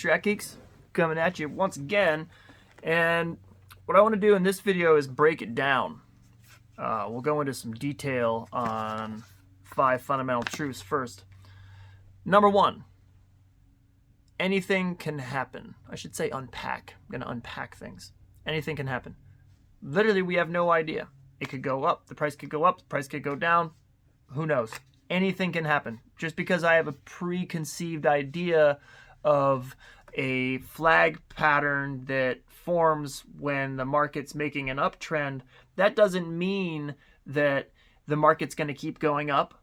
Track Geeks coming at you once again. And what I want to do in this video is break it down. We'll go into some detail on 5 fundamental truths first. Number 1, anything can happen. I should say unpack. I'm going to unpack things. Anything can happen. Literally, we have no idea. It could go up. The price could go up. The price could go down. Who knows? Anything can happen. Just because I have a preconceived idea of a flag pattern that forms when the market's making an uptrend, that doesn't mean that the market's going to keep going up,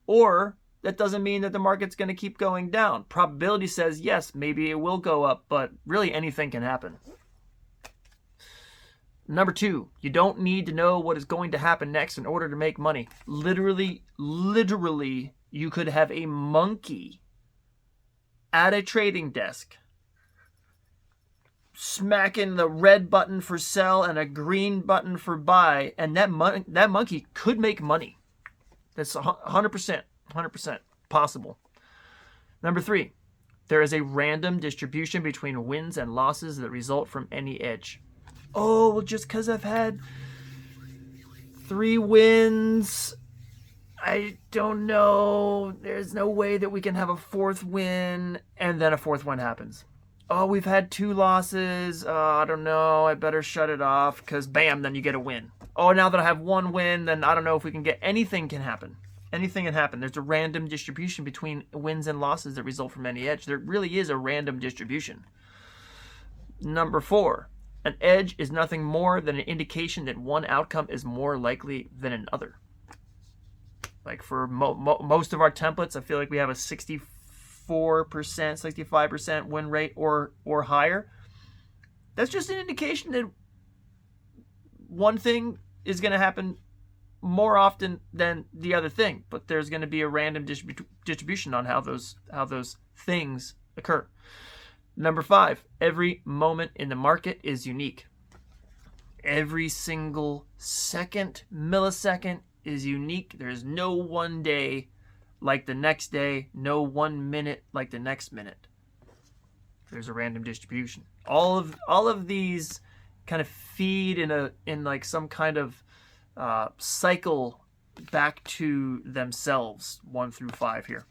or that doesn't mean that the market's going to keep going down. Probability says yes, maybe it will go up, but really anything can happen. Number 2, you don't need to know what is going to happen next in order to make money. Literally, you could have a monkey at a trading desk smacking the red button for sell and a green button for buy, and that monkey could make money. That's 100% possible. Number 3, there is a random distribution between wins and losses that result from any edge. Oh, well, just because I've had 3 wins, I don't know. There's no way that we can have a 4th win, and then a 4th win happens. Oh, we've had 2 losses. I don't know. I better shut it off because, bam, then you get a win. Oh, now that I have 1 win, then I don't know if we can get... Anything can happen. Anything can happen. There's a random distribution between wins and losses that result from any edge. There really is a random distribution. Number 4. An edge is nothing more than an indication that one outcome is more likely than another. Like for most of our templates, I feel like we have a 64%, 65% win rate or higher. That's just an indication that one thing is going to happen more often than the other thing, but there's going to be a random distribution on how those things occur. Number 5, every moment in the market is unique. Every single second, millisecond is unique. There's no one day like the next day, no 1 minute like the next minute. There's a random distribution. All of these kind of feed in like some kind of cycle back to themselves, 1 through 5 here.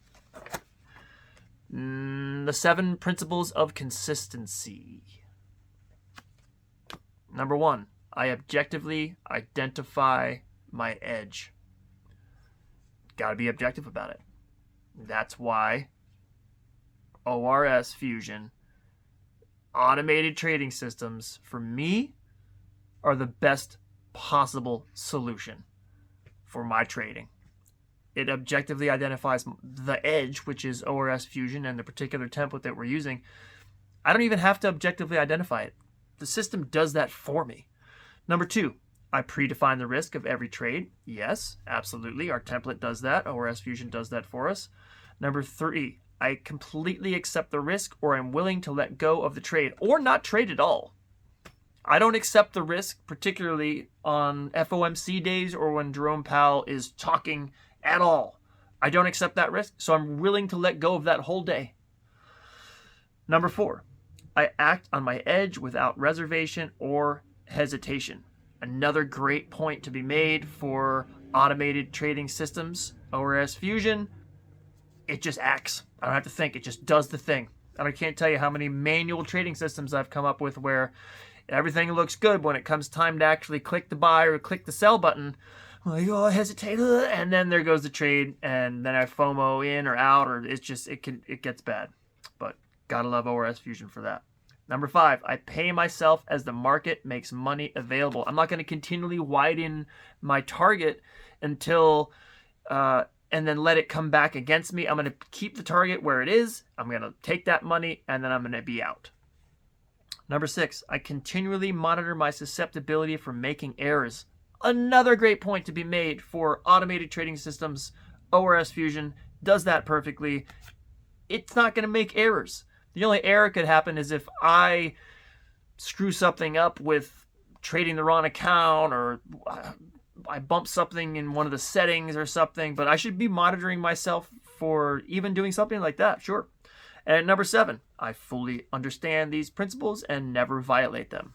The 7 principles of consistency. Number 1, I objectively identify my edge. Gotta be objective about it. That's why ORS Fusion, automated trading systems, for me, are the best possible solution for my trading. It objectively identifies the edge, which is ORS Fusion and the particular template that we're using. I don't even have to objectively identify it. The system does that for me. Number 2, I predefine the risk of every trade. Yes, absolutely. Our template does that. ORS Fusion does that for us. Number 3, I completely accept the risk, or I'm willing to let go of the trade or not trade at all. I don't accept the risk, particularly on FOMC days or when Jerome Powell is talking at all. I don't accept that risk, so I'm willing to let go of that whole day. Number 4, I act on my edge without reservation or hesitation. Another great point to be made for automated trading systems. ORS Fusion, it just acts. I don't have to think. It just does the thing. And I can't tell you how many manual trading systems I've come up with where everything looks good. When it comes time to actually click the buy or click the sell button, I'm like, oh, I hesitate, and then there goes the trade, and then I FOMO in or out, or it gets bad. But gotta love ORS Fusion for that. Number 5, I pay myself as the market makes money available. I'm not going to continually widen my target until and then let it come back against me. I'm going to keep the target where it is. I'm going to take that money, and then I'm going to be out. Number 6, I continually monitor my susceptibility for making errors. Another great point to be made for automated trading systems. ORS Fusion does that perfectly. It's not going to make errors. The only error could happen is if I screw something up with trading the wrong account, or I bump something in one of the settings or something, but I should be monitoring myself for even doing something like that, sure. And number 7, I fully understand these principles and never violate them.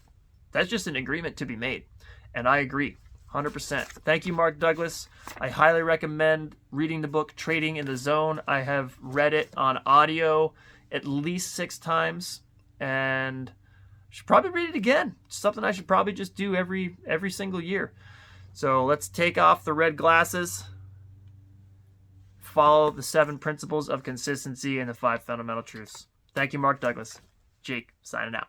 That's just an agreement to be made. And I agree, 100%. Thank you, Mark Douglas. I highly recommend reading the book Trading in the Zone. I have read it on audio at least 6 times, and I should probably read it again. It's something I should probably just do every single year. So let's take off the red glasses, follow the 7 principles of consistency and the 5 fundamental truths. Thank you, Mark Douglas. Jake, signing out.